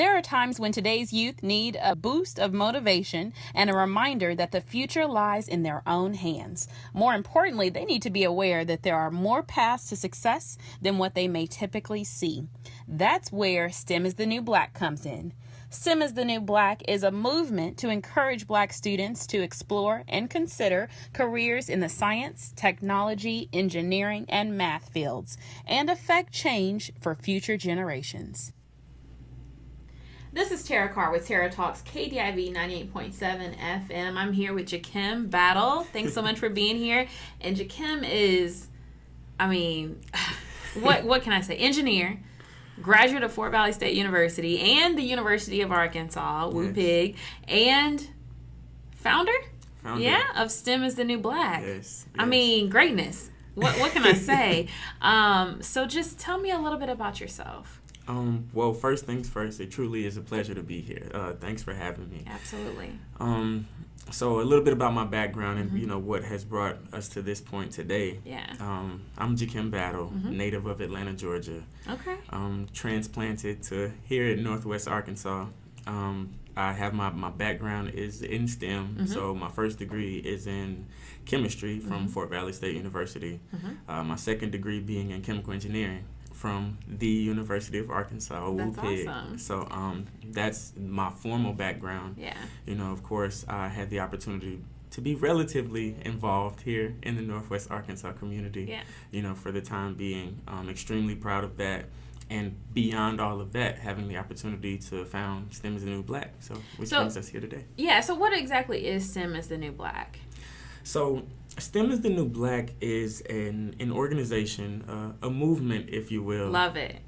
There are times when today's youth need a boost of motivation and a reminder that the future lies in their own hands. More importantly, they need to be aware that there are more paths to success than what they may typically see. That's where STEM is the New Black comes in. STEM is the New Black is a movement to encourage Black students to explore and consider careers in the science, technology, engineering, and math fields, and affect change for future generations. This is Tara Carr with Tara Talks KDIV 98.7 FM. I'm here with Jakym Battle. Thanks so much for being here. And Jakym is, what can I say? Engineer, graduate of Fort Valley State University and the University of Arkansas, Woo Pig, and founder, of STEM is the New Black. Yes. Greatness. What can I say? So just tell me a little bit about yourself. Well, first things first, it truly is a pleasure to be here. Thanks for having me. Absolutely. So a little bit about my background and, what has brought us to this point today. Yeah. I'm Jakym Battle, native of Atlanta, Georgia. Okay. Transplanted to here in Northwest Arkansas. I have my background is in STEM, so my first degree is in chemistry from Fort Valley State University. My second degree being in chemical engineering from the University of Arkansas, Woo Pig. Awesome. So that's my formal background. Yeah. Of course, I had the opportunity to be relatively involved here in the Northwest Arkansas community. Yeah. For the time being. I'm extremely proud of that. And beyond all of that, having the opportunity to found STEM is the New Black, which brings us here today. Yeah, so what exactly is STEM is the New Black? So STEM is the New Black is an organization, a movement, if you will. Love it.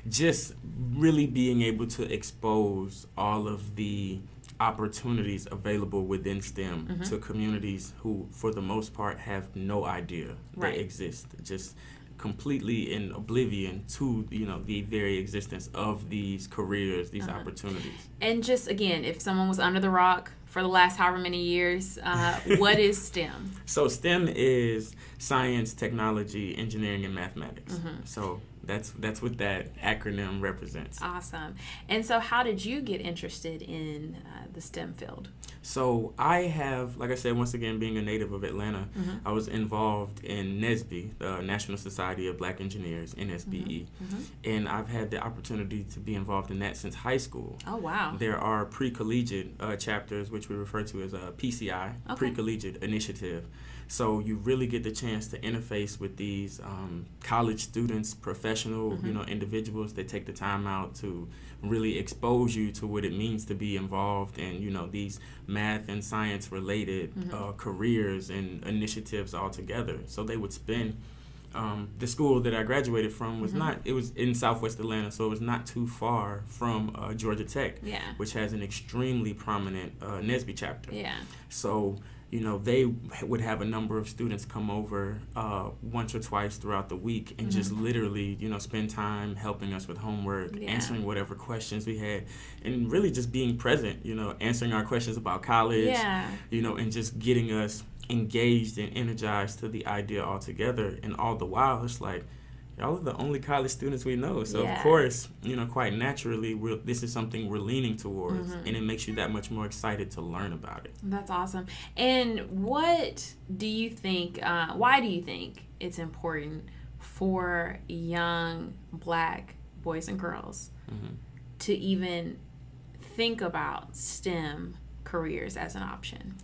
Just really being able to expose all of the opportunities available within STEM to communities who, for the most part, have no idea they exist. Just completely in oblivion to the very existence of these careers, these opportunities. And just again, if someone was under the rock for the last however many years, what is STEM? So STEM is science, technology, engineering, and mathematics. So that's what that acronym represents. Awesome. And so how did you get interested in the STEM field? So I have, like I said, once again, being a native of Atlanta, I was involved in NSBE, the National Society of Black Engineers, NSBE. And I've had the opportunity to be involved in that since high school. Oh, wow. There are pre-collegiate chapters, which we refer to as a PCI, pre-collegiate initiative. So you really get the chance to interface with these college students, professional, individuals. They take the time out to really expose you to what it means to be involved in, these math and science related careers and initiatives all together. So they would spend the school that I graduated from was it was in Southwest Atlanta, so it was not too far from Georgia Tech, which has an extremely prominent NSBE chapter. Yeah. So they would have a number of students come over once or twice throughout the week and just literally, spend time helping us with homework, answering whatever questions we had, and really just being present, answering our questions about college, and just getting us engaged and energized to the idea altogether. And all the while, it's like, y'all are the only college students we know. So, of course, quite naturally, this is something we're leaning towards, and it makes you that much more excited to learn about it. That's awesome. And what do you think, why do you think it's important for young Black boys and girls to even think about STEM careers as an option?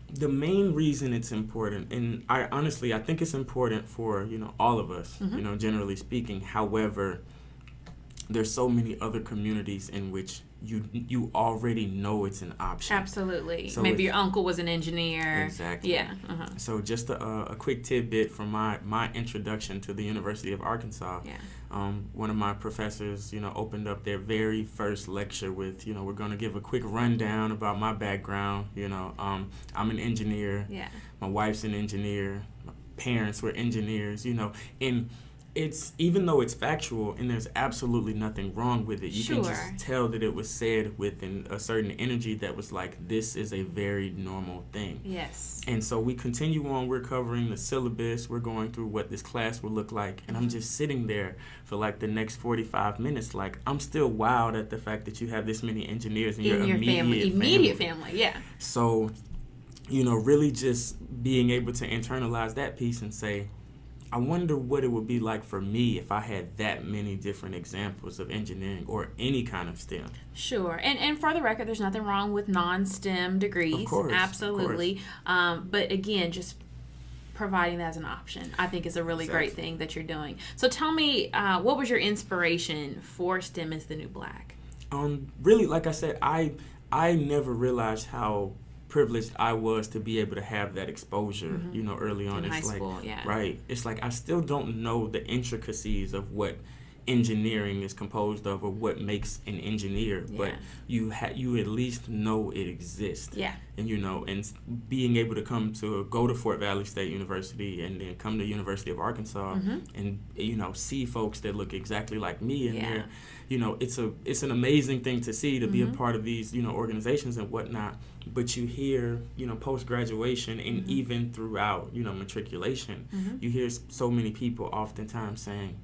The main reason it's important, and I think it's important for, all of us, generally speaking. However, there's so many other communities in which you already know it's an option. Absolutely. So maybe your uncle was an engineer. Exactly. Yeah. So just a quick tidbit from my introduction to the University of Arkansas. Yeah. One of my professors, opened up their very first lecture with, we're going to give a quick rundown about my background. I'm an engineer. Yeah. My wife's an engineer. My parents were engineers. And it's, even though it's factual and there's absolutely nothing wrong with it, you can just tell that it was said with a certain energy that was like, this is a very normal thing. Yes. And so we continue on, we're covering the syllabus, we're going through what this class will look like, and I'm just sitting there for like the next 45 minutes, like, I'm still wowed at the fact that you have this many engineers in your immediate family. Yeah. So, you know, really just being able to internalize that piece and say, I wonder what it would be like for me if I had that many different examples of engineering or any kind of STEM. Sure. And for the record, there's nothing wrong with non-STEM degrees. Of course. Absolutely. Of course. But again, just providing that as an option, I think, is a really great thing that you're doing. So tell me, what was your inspiration for STEM is the New Black? Really, like I said, I never realized how privileged I was to be able to have that exposure, you know, early on. In high school, yeah. Right. It's like I still don't know the intricacies of what engineering is composed of or what makes an engineer, but you at least know it exists. Yeah. And you know, and being able to go to Fort Valley State University and then come to University of Arkansas and, you know, see folks that look exactly like me in there, you know, it's an amazing thing to see, to be a part of these, you know, organizations and whatnot. But you hear, you know, post-graduation and even throughout, you know, matriculation, you hear so many people oftentimes saying,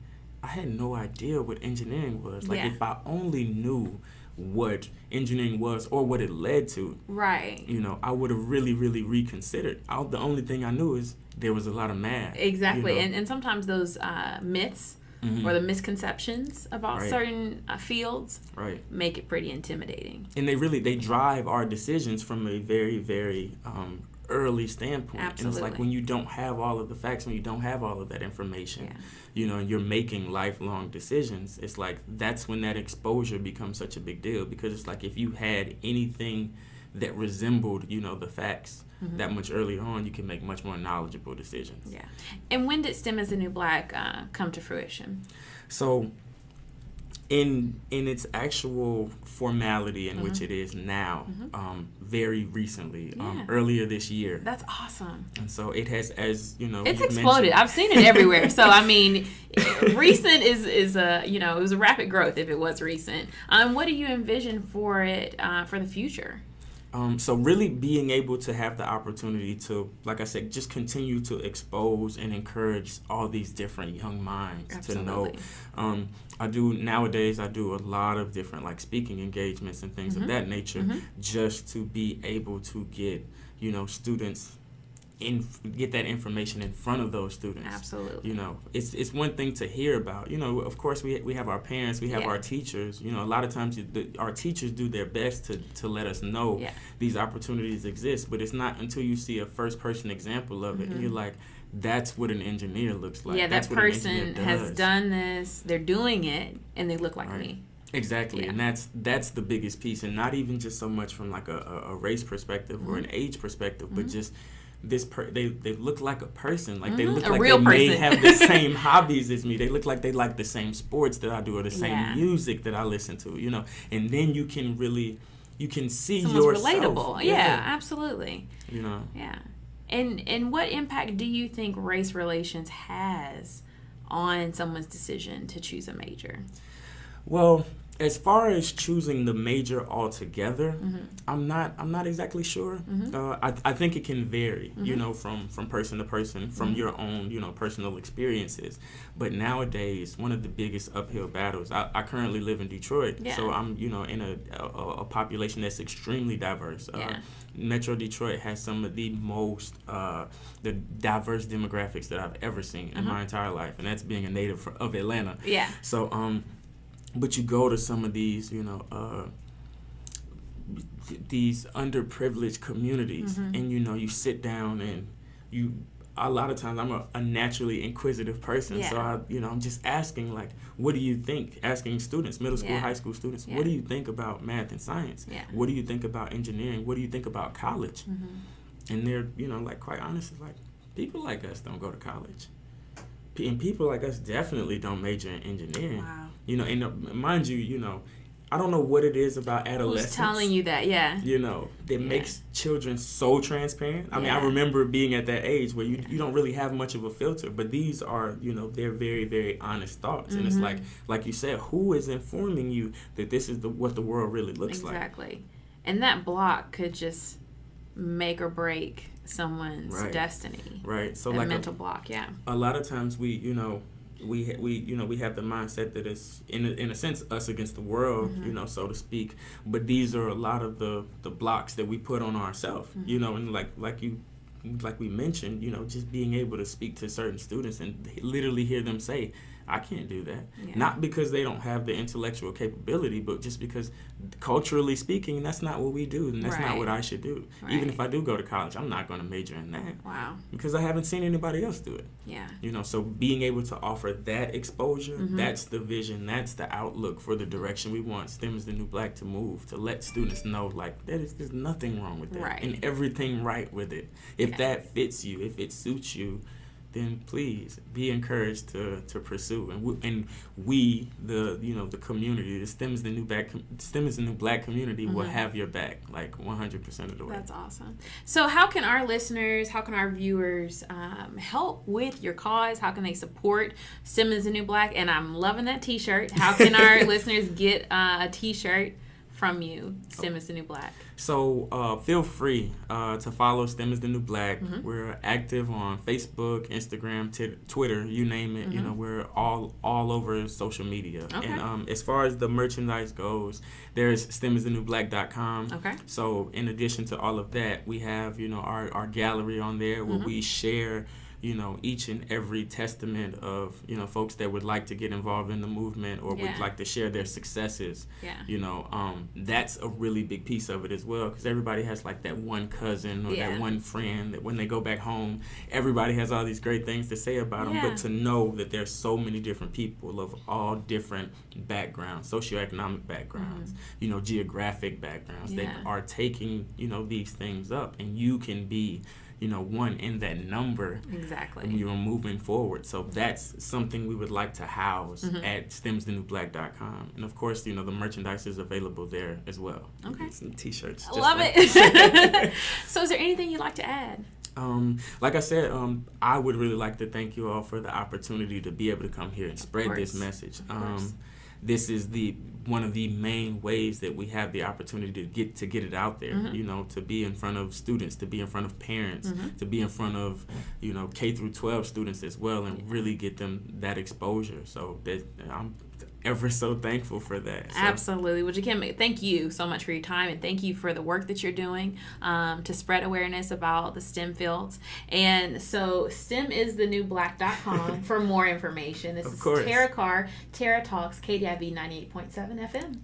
I had no idea what engineering was. Like, if I only knew what engineering was or what it led to, right, you know, I would have really, really reconsidered. The only thing I knew is there was a lot of math. Exactly. You know? And sometimes those myths or the misconceptions about certain fields make it pretty intimidating. And they drive our decisions from a very, very early standpoint. Absolutely. And it's like when you don't have all of the facts, when you don't have all of that information, you know, and you're making lifelong decisions, it's like that's when that exposure becomes such a big deal, because it's like if you had anything that resembled, you know, the facts that much earlier on, you can make much more knowledgeable decisions. Yeah. And when did STEM is the New Black come to fruition? So in its actual formality in which it is now, very recently, earlier this year. That's awesome. And so it has, as you know, it's exploded. I've seen it everywhere. So I mean, recent is you know, it was a rapid growth if it was recent. What do you envision for it for the future? So really being able to have the opportunity to, like I said, just continue to expose and encourage all these different young minds to know. Nowadays I do a lot of different like speaking engagements and things of that nature, just to be able to get, you know, students get that information in front of those students. Absolutely. You know, it's one thing to hear about. You know, of course we have our parents, we have our teachers. You know, a lot of times our teachers do their best to let us know these opportunities exist, but it's not until you see a first person example of it and you're like, that's what an engineer looks like. Yeah, that's that person has done this, they're doing it, and they look like me. Exactly, and that's the biggest piece, and not even just so much from like a race perspective or an age perspective, but just they look like a person. Like they look like they may have the same hobbies as me. They look like they like the same sports that I do or the same music that I listen to, you know. And then you can see someone's yourself. Relatable. Yeah, absolutely. You know. Yeah. And what impact do you think race relations has on someone's decision to choose a major? Well, as far as choosing the major altogether, I'm not exactly sure. I think it can vary, you know, from person to person, from your own, you know, personal experiences. But nowadays, one of the biggest uphill battles. I currently live in Detroit, so I'm, you know, in a population that's extremely diverse. Metro Detroit has some of the most the diverse demographics that I've ever seen in my entire life, and that's being a native of Atlanta. Yeah. So but you go to some of these, you know, these underprivileged communities, and you know, you sit down and a lot of times I'm a naturally inquisitive person, so I'm just asking, like, what do you think? Asking students, middle school, high school students, what do you think about math and science? What do you think about engineering? What do you think about college? And they're, you know, like, quite honestly, like, people like us don't go to college. And people like us definitely don't major in engineering. Wow. You know, and mind you, you know, I don't know what it is about adolescence. Who's telling you that? Yeah. You know, that makes children so transparent. I mean, I remember being at that age where you don't really have much of a filter, but these are, you know, they're very, very honest thoughts. And it's like you said, who is informing you that this is what the world really looks like? Exactly. And that block could just make or break someone's destiny. Right. So a like mental block, a lot of times we have the mindset that it's in a sense us against the world, you know, so to speak. But these are a lot of the blocks that we put on ourselves, you know, and like we mentioned, you know, just being able to speak to certain students and literally hear them say, I can't do that. Yeah. Not because they don't have the intellectual capability, but just because culturally speaking, that's not what we do, and that's not what I should do. Right. Even if I do go to college, I'm not going to major in that. Wow. Because I haven't seen anybody else do it. Yeah. You know, so being able to offer that exposure, that's the vision, that's the outlook for the direction we want STEM is the New Black to move, to let students know, like, there's nothing wrong with that. Right. And everything right with it. If that fits you, if it suits you, then please be encouraged to pursue. And we the community, the STEM is the New Black community will have your back, like 100% of the way. That's awesome. So how can our listeners, how can our viewers help with your cause? How can they support STEM is the New Black? And I'm loving that t-shirt. How can our listeners get a t-shirt from you, STEM is the New Black? So feel free to follow STEM is the New Black. We're active on Facebook, Instagram, Twitter, you name it. You know, we're all over social media. Okay. And as far as the merchandise goes, there's StemIsTheNewBlack.com. Okay. So in addition to all of that, we have, you know, our gallery on there where we share, you know, each and every testament of, you know, folks that would like to get involved in the movement or would like to share their successes. Yeah. You know, that's a really big piece of it as well, because everybody has like that one cousin or that one friend that when they go back home, everybody has all these great things to say about them. But to know that there's so many different people of all different backgrounds, socioeconomic backgrounds, you know, geographic backgrounds that are taking, you know, these things up, and you can be, you know, one in that number. Exactly. And you're moving forward. So that's something we would like to house at StemIsTheNewBlack.com. And of course, you know, the merchandise is available there as well. Okay. Some t-shirts. I love it. So is there anything you'd like to add? Like I said, I would really like to thank you all for the opportunity to be able to come here and spread this message. This is one of the main ways that we have the opportunity to get it out there, you know, to be in front of students, to be in front of parents, to be in front of, you know, K through 12 students as well, and really get them that exposure. So that I'm ever so thankful for that. So. Absolutely. Well, Jakym, thank you so much for your time, and thank you for the work that you're doing to spread awareness about the STEM fields. And so StemIsTheNewBlack.com for more information. This is Carr, Terra Talks, KDIV 98.7 FM.